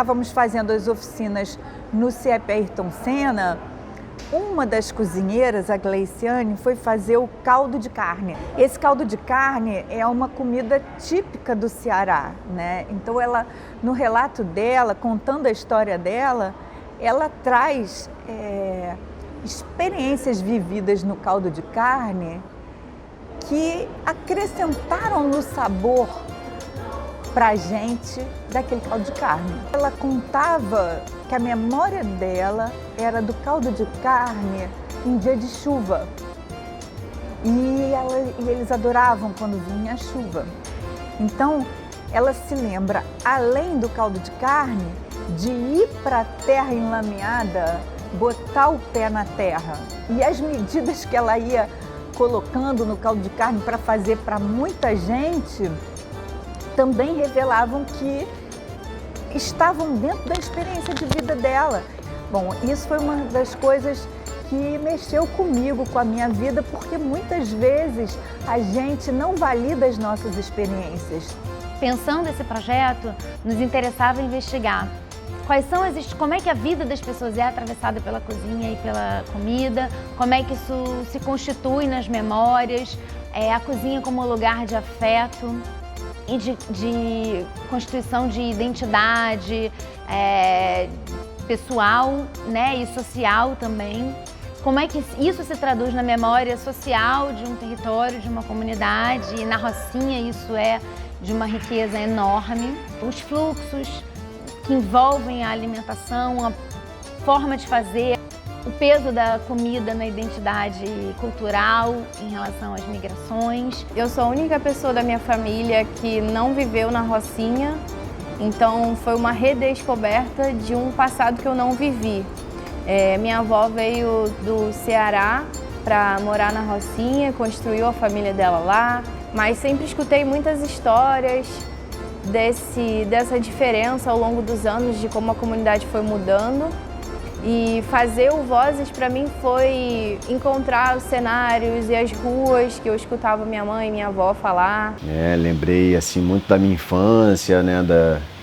estávamos fazendo as oficinas no CIEP Ayrton Senna, uma das cozinheiras, a Gleiciane, foi fazer o caldo de carne. Esse caldo de carne é uma comida típica do Ceará, né? Então ela, no relato dela, contando a história dela, ela traz experiências vividas no caldo de carne que acrescentaram no sabor pra gente daquele caldo de carne. Ela contava que a memória dela era do caldo de carne em dia de chuva. E eles adoravam quando vinha a chuva. Então, ela se lembra, além do caldo de carne, de ir para a terra enlameada, botar o pé na terra. E as medidas que ela ia colocando no caldo de carne para fazer para muita gente também revelavam que estavam dentro da experiência de vida dela. Bom, isso foi uma das coisas que mexeu comigo, com a minha vida, porque muitas vezes a gente não valida as nossas experiências. Pensando esse projeto, nos interessava investigar como é que a vida das pessoas é atravessada pela cozinha e pela comida, como é que isso se constitui nas memórias, a cozinha como lugar de afeto e de constituição de identidade pessoal, né, e social também. Como é que isso se traduz na memória social de um território, de uma comunidade, e na Rocinha isso é de uma riqueza enorme. Os fluxos que envolvem a alimentação, a forma de fazer, o peso da comida na identidade cultural em relação às migrações. Eu sou a única pessoa da minha família que não viveu na Rocinha, então foi uma redescoberta de um passado que eu não vivi. Minha avó veio do Ceará para morar na Rocinha, construiu a família dela lá, mas sempre escutei muitas histórias dessa diferença ao longo dos anos, de como a comunidade foi mudando. E fazer o Vozes para mim foi encontrar os cenários e as ruas que eu escutava minha mãe e minha avó falar. Lembrei assim muito da minha infância, né,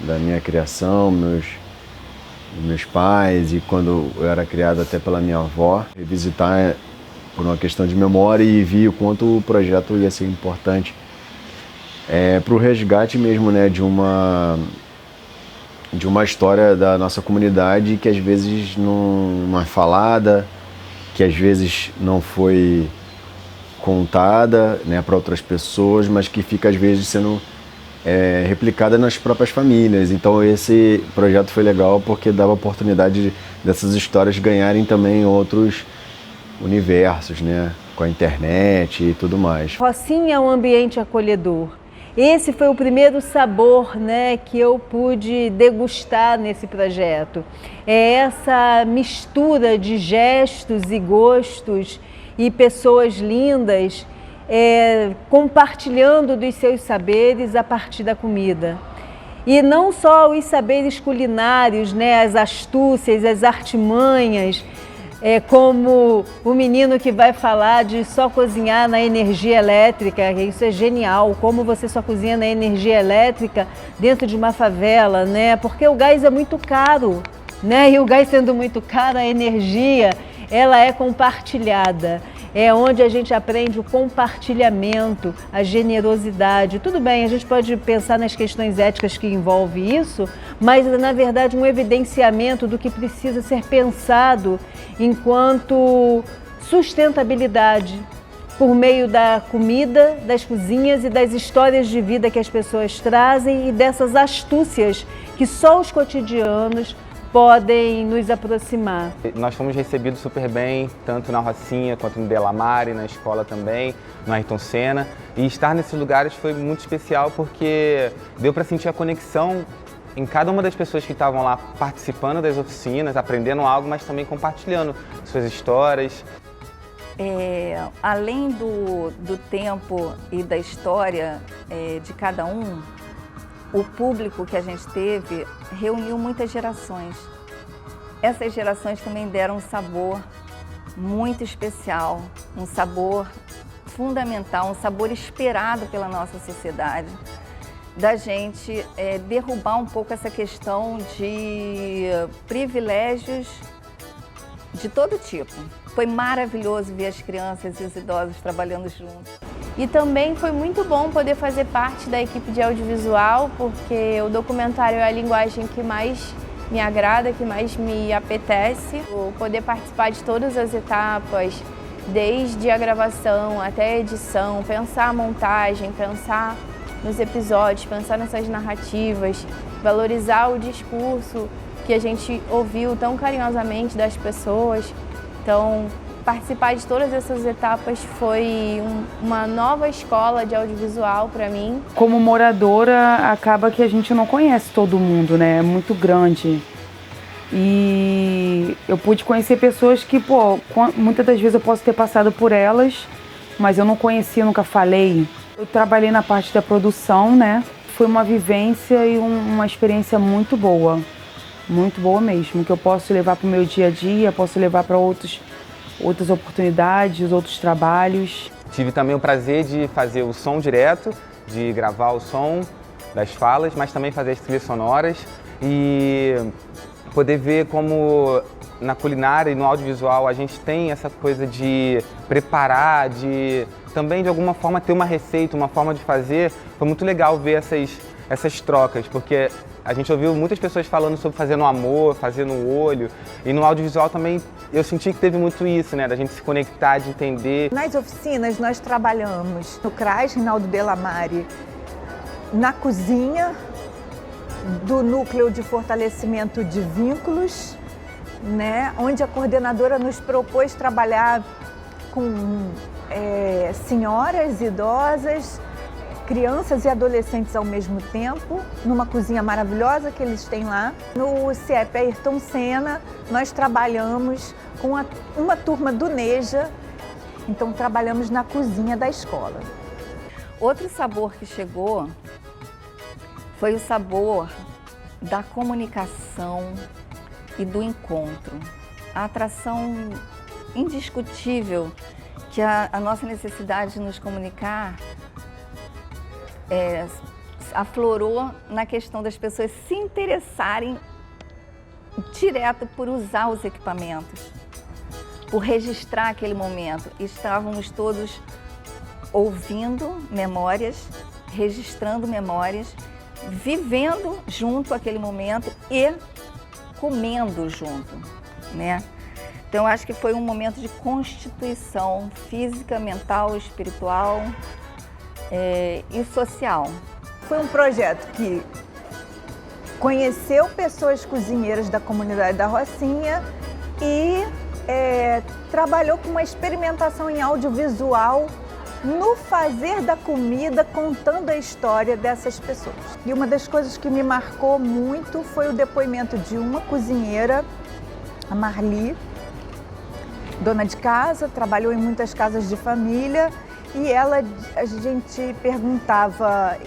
da minha criação, meus pais, e quando eu era criado até pela minha avó. Revisitar por uma questão de memória e vi o quanto o projeto ia ser importante para o resgate mesmo, né, de uma história da nossa comunidade que às vezes não é falada, que às vezes não foi contada, né, para outras pessoas, mas que fica às vezes sendo replicada nas próprias famílias. Então esse projeto foi legal porque dava a oportunidade dessas histórias ganharem também outros universos, né, com a internet e tudo mais. Rocinha é um ambiente acolhedor. Esse foi o primeiro sabor, né, que eu pude degustar nesse projeto. É essa mistura de gestos e gostos e pessoas lindas compartilhando dos seus saberes a partir da comida. E não só os saberes culinários, né, as astúcias, as artimanhas, como o menino que vai falar de só cozinhar na energia elétrica, isso é genial, como você só cozinha na energia elétrica dentro de uma favela, né? Porque o gás é muito caro, né? E o gás sendo muito caro, a energia, ela é compartilhada. É onde a gente aprende o compartilhamento, a generosidade. Tudo bem, a gente pode pensar nas questões éticas que envolvem isso, mas na verdade um evidenciamento do que precisa ser pensado enquanto sustentabilidade por meio da comida, das cozinhas e das histórias de vida que as pessoas trazem e dessas astúcias que só os cotidianos podem nos aproximar. Nós fomos recebidos super bem, tanto na Rocinha quanto no Delamare, na escola também, no Ayrton Senna. E estar nesses lugares foi muito especial porque deu para sentir a conexão em cada uma das pessoas que estavam lá participando das oficinas, aprendendo algo, mas também compartilhando suas histórias. Além do tempo e da história de cada um, o público que a gente teve reuniu muitas gerações. Essas gerações também deram um sabor muito especial, um sabor fundamental, um sabor esperado pela nossa sociedade. da gente derrubar um pouco essa questão de privilégios de todo tipo. Foi maravilhoso ver as crianças e os idosos trabalhando juntos. E também foi muito bom poder fazer parte da equipe de audiovisual, porque o documentário é a linguagem que mais me agrada, que mais me apetece. Poder participar de todas as etapas, desde a gravação até a edição, pensar a montagem, pensar nos episódios, pensar nessas narrativas, valorizar o discurso que a gente ouviu tão carinhosamente das pessoas. Então, participar de todas essas etapas foi uma nova escola de audiovisual para mim. Como moradora, acaba que a gente não conhece todo mundo, né? É muito grande. E eu pude conhecer pessoas que, muitas das vezes eu posso ter passado por elas, mas eu não conhecia, nunca falei. Eu trabalhei na parte da produção, né? Foi uma vivência e uma experiência muito boa mesmo, que eu posso levar para o meu dia a dia, posso levar para outras oportunidades, outros trabalhos. Tive também o prazer de fazer o som direto, de gravar o som das falas, mas também fazer as trilhas sonoras e poder ver como na culinária e no audiovisual a gente tem essa coisa de preparar, de também de alguma forma ter uma receita, uma forma de fazer. Foi muito legal ver essas trocas, porque a gente ouviu muitas pessoas falando sobre fazer no amor, fazer no olho, e no audiovisual também eu senti que teve muito isso, né, da gente se conectar, de entender. Nas oficinas nós trabalhamos no CRAS Rinaldo Delamare, na cozinha do Núcleo de Fortalecimento de Vínculos, né, onde a coordenadora nos propôs trabalhar com senhoras idosas, crianças e adolescentes ao mesmo tempo, numa cozinha maravilhosa que eles têm lá. No CIEP Ayrton Senna, nós trabalhamos com uma turma do NEJA, então trabalhamos na cozinha da escola. Outro sabor que chegou foi o sabor da comunicação e do encontro. A atração indiscutível que a nossa necessidade de nos comunicar aflorou na questão das pessoas se interessarem direto por usar os equipamentos, por registrar aquele momento. Estávamos todos ouvindo memórias, registrando memórias, vivendo junto aquele momento e comendo junto, né? Então, acho que foi um momento de constituição física, mental, espiritual e social. Foi um projeto que conheceu pessoas cozinheiras da comunidade da Rocinha e trabalhou com uma experimentação em audiovisual no fazer da comida, contando a história dessas pessoas. E uma das coisas que me marcou muito foi o depoimento de uma cozinheira, a Marli, dona de casa, trabalhou em muitas casas de família, e a gente perguntava,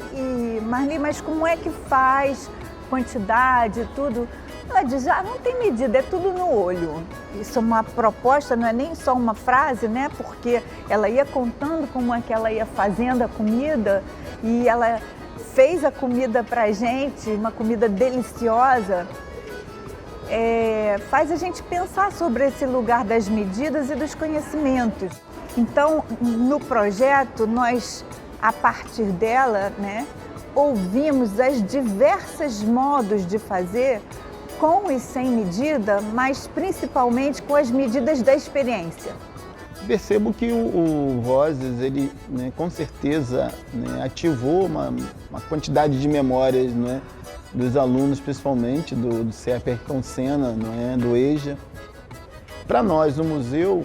Marli, mas como é que faz, quantidade, tudo? Ela diz, não tem medida, é tudo no olho. Isso é uma proposta, não é nem só uma frase, né? Porque ela ia contando como é que ela ia fazendo a comida, e ela fez a comida pra gente, uma comida deliciosa. Faz a gente pensar sobre esse lugar das medidas e dos conhecimentos. Então, no projeto, nós, a partir dela, né, ouvimos as diversos modos de fazer, com e sem medida, mas principalmente com as medidas da experiência. Percebo que o Vozes, ele, né, com certeza, né, ativou uma quantidade de memórias, né, dos alunos, principalmente do CIEP Ayrton Senna, né, do EJA. Para nós, no museu,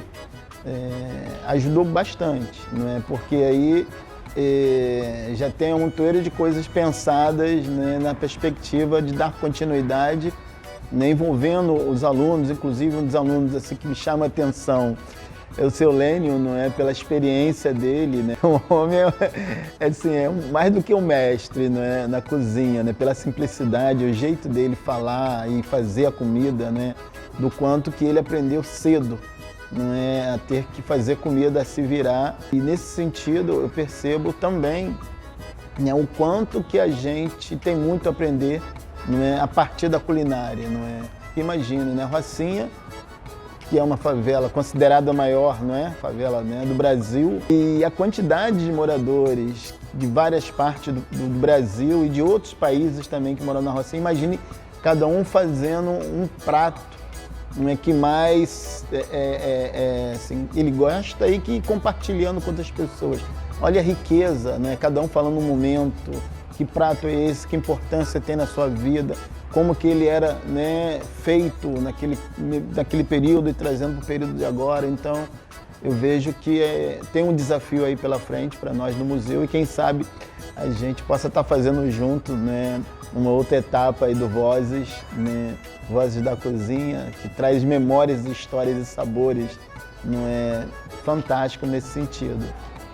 ajudou bastante, né, porque aí já tem uma montoeira de coisas pensadas, né, na perspectiva de dar continuidade, né, envolvendo os alunos, inclusive um dos alunos assim, que me chama a atenção é o seu Lênio, não é, pela experiência dele, né? O homem é mais do que um mestre, não é, na cozinha, né? Pela simplicidade, o jeito dele falar e fazer a comida, né? Do quanto que ele aprendeu cedo, não é, a ter que fazer comida, a se virar. E nesse sentido eu percebo também né, o quanto que a gente tem muito a aprender, não é, a partir da culinária. Não é? Imagina, né, Rocinha, que é uma favela considerada a maior, não é, favela, né, do Brasil, e a quantidade de moradores de várias partes do Brasil e de outros países também que moram na Rocinha. Imagine cada um fazendo um prato, não é, que mais assim, ele gosta e que compartilhando com outras pessoas. Olha a riqueza, né, cada um falando um momento, que prato é esse, que importância tem na sua vida, como que ele era, né, feito naquele período e trazendo para o período de agora. Então, eu vejo que tem um desafio aí pela frente para nós no museu e quem sabe a gente possa estar fazendo junto, né, uma outra etapa aí do Vozes, né, Vozes da Cozinha, que traz memórias, histórias e sabores, não é, fantástico nesse sentido.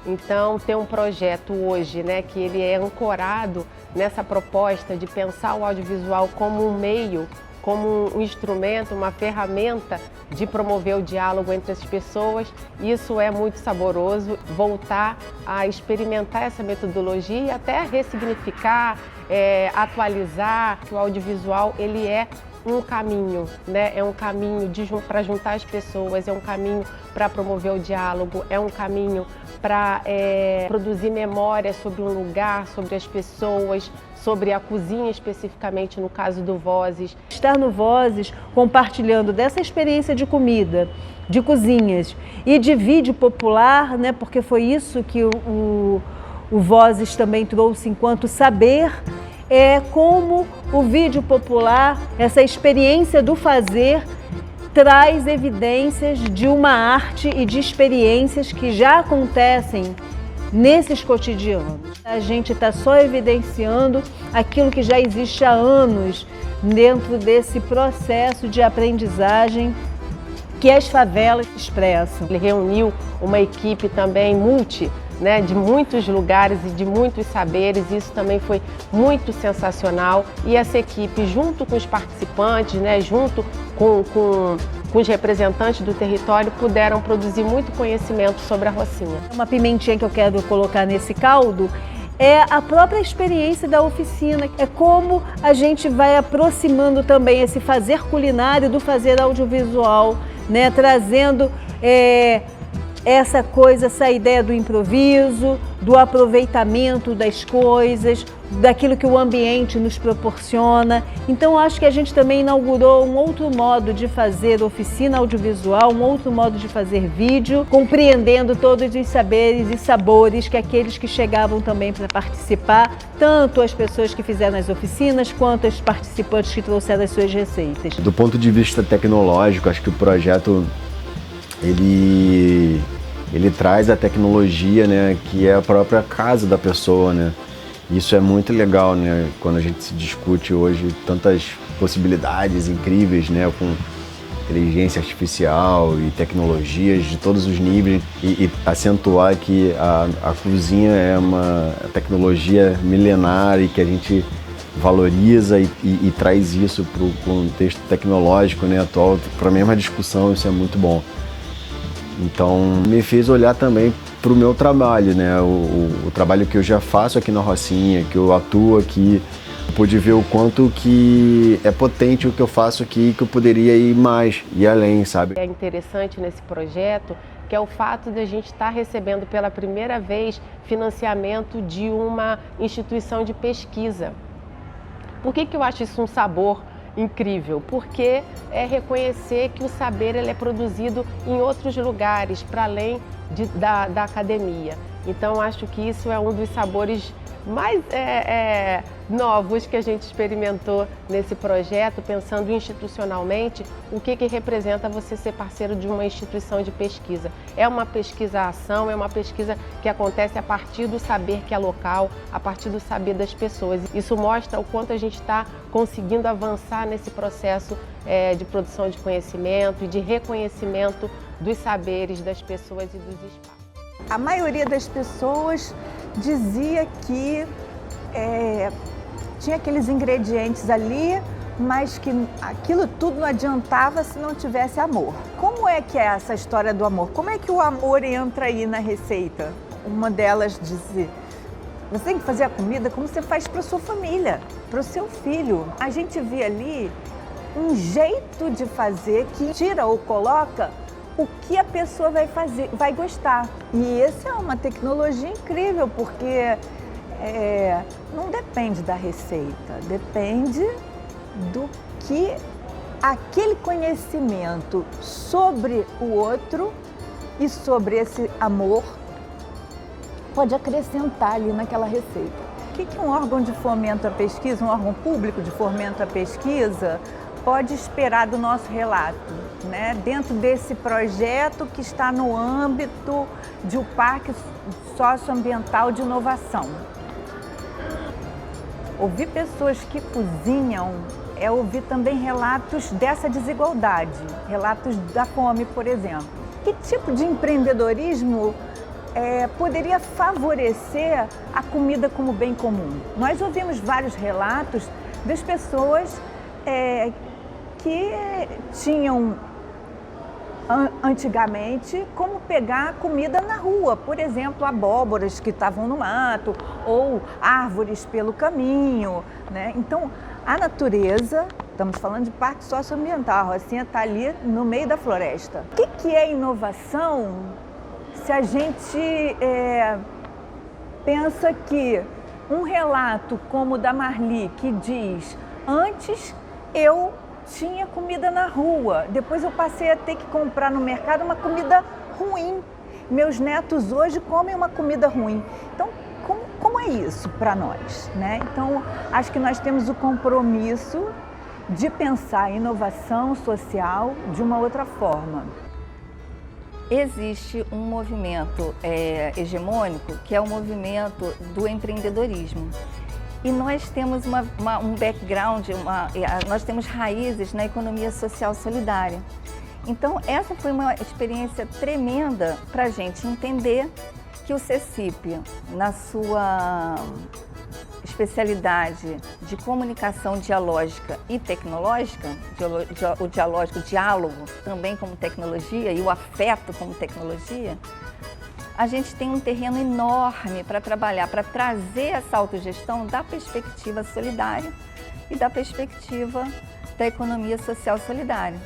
Então, tem um projeto hoje, né, que ele é ancorado nessa proposta de pensar o audiovisual como um meio, como um instrumento, uma ferramenta de promover o diálogo entre as pessoas. Isso é muito saboroso, voltar a experimentar essa metodologia e até ressignificar, atualizar, que o audiovisual ele é um caminho, né? É um caminho para juntar as pessoas, é um caminho para promover o diálogo, é um caminho para produzir memória sobre um lugar, sobre as pessoas, sobre a cozinha especificamente, no caso do Vozes. Estar no Vozes compartilhando dessa experiência de comida, de cozinhas e de vídeo popular, né? Porque foi isso que o Vozes também trouxe enquanto saber, como o vídeo popular, essa experiência do fazer, traz evidências de uma arte e de experiências que já acontecem nesses cotidianos. A gente está só evidenciando aquilo que já existe há anos dentro desse processo de aprendizagem que as favelas expressam. Ele reuniu uma equipe também né, de muitos lugares e de muitos saberes, isso também foi muito sensacional. E essa equipe, junto com os participantes, né, junto com os representantes do território, puderam produzir muito conhecimento sobre a Rocinha. Uma pimentinha que eu quero colocar nesse caldo é a própria experiência da oficina, é como a gente vai aproximando também esse fazer culinário do fazer audiovisual, né, trazendo essa ideia do improviso, do aproveitamento das coisas, daquilo que o ambiente nos proporciona. Então, acho que a gente também inaugurou um outro modo de fazer oficina audiovisual, um outro modo de fazer vídeo, compreendendo todos os saberes e sabores que aqueles que chegavam também para participar, tanto as pessoas que fizeram as oficinas, quanto os participantes que trouxeram as suas receitas. Do ponto de vista tecnológico, acho que o projeto ele traz a tecnologia, né, que é a própria casa da pessoa, né? Isso é muito legal, né? Quando a gente se discute hoje tantas possibilidades incríveis, né, com inteligência artificial e tecnologias de todos os níveis e acentuar que a cozinha é uma tecnologia milenar e que a gente valoriza e traz isso para o contexto tecnológico, né, atual, para a mesma discussão. Isso é muito bom. Então, me fez olhar também para o meu trabalho, né? O trabalho que eu já faço aqui na Rocinha, que eu atuo aqui. Eu pude ver o quanto que é potente o que eu faço aqui, que eu poderia ir mais, ir além, sabe? É interessante nesse projeto que é o fato de a gente estar recebendo pela primeira vez financiamento de uma instituição de pesquisa. Por que eu acho isso um sabor incrível? Porque é reconhecer que o saber ele é produzido em outros lugares, para além da academia. Então, acho que isso é um dos sabores mais novos que a gente experimentou nesse projeto, pensando institucionalmente o que representa você ser parceiro de uma instituição de pesquisa. É uma pesquisa-ação, é uma pesquisa que acontece a partir do saber que é local, a partir do saber das pessoas. Isso mostra o quanto a gente está conseguindo avançar nesse processo de produção de conhecimento e de reconhecimento dos saberes das pessoas e dos espaços. A maioria das pessoas dizia que tinha aqueles ingredientes ali, mas que aquilo tudo não adiantava se não tivesse amor. Como é que é essa história do amor? Como é que o amor entra aí na receita? Uma delas dizia, Você tem que fazer a comida como você faz para sua família, para o seu filho. A gente vê ali um jeito de fazer que tira ou coloca o que a pessoa vai fazer, vai gostar. E essa é uma tecnologia incrível, porque não depende da receita, depende do que aquele conhecimento sobre o outro e sobre esse amor pode acrescentar ali naquela receita. O que um órgão de fomento à pesquisa, um órgão público de fomento à pesquisa, pode esperar do nosso relato, né? Dentro desse projeto que está no âmbito de um parque socioambiental de inovação? Ouvir pessoas que cozinham é ouvir também relatos dessa desigualdade, relatos da fome, por exemplo. Que tipo de empreendedorismo poderia favorecer a comida como bem comum? Nós ouvimos vários relatos das pessoas que tinham antigamente como pegar comida na rua, por exemplo, abóboras que estavam no mato ou árvores pelo caminho, né? Então, a natureza, estamos falando de parque socioambiental, a Rocinha está ali no meio da floresta. O que é inovação se a gente pensa que um relato como o da Marli, que diz: antes eu tinha comida na rua, depois eu passei a ter que comprar no mercado uma comida ruim. Meus netos hoje comem uma comida ruim. Então, como é isso para nós, né? Então, acho que nós temos o compromisso de pensar a inovação social de uma outra forma. Existe um movimento hegemônico, que é o movimento do empreendedorismo. E nós temos um background, nós temos raízes na economia social solidária. Então, essa foi uma experiência tremenda para a gente entender que o CECIP, na sua especialidade de comunicação dialógica e tecnológica, o diálogo também como tecnologia e o afeto como tecnologia, a gente tem um terreno enorme para trabalhar, para trazer essa autogestão da perspectiva solidária e da perspectiva da economia social solidária.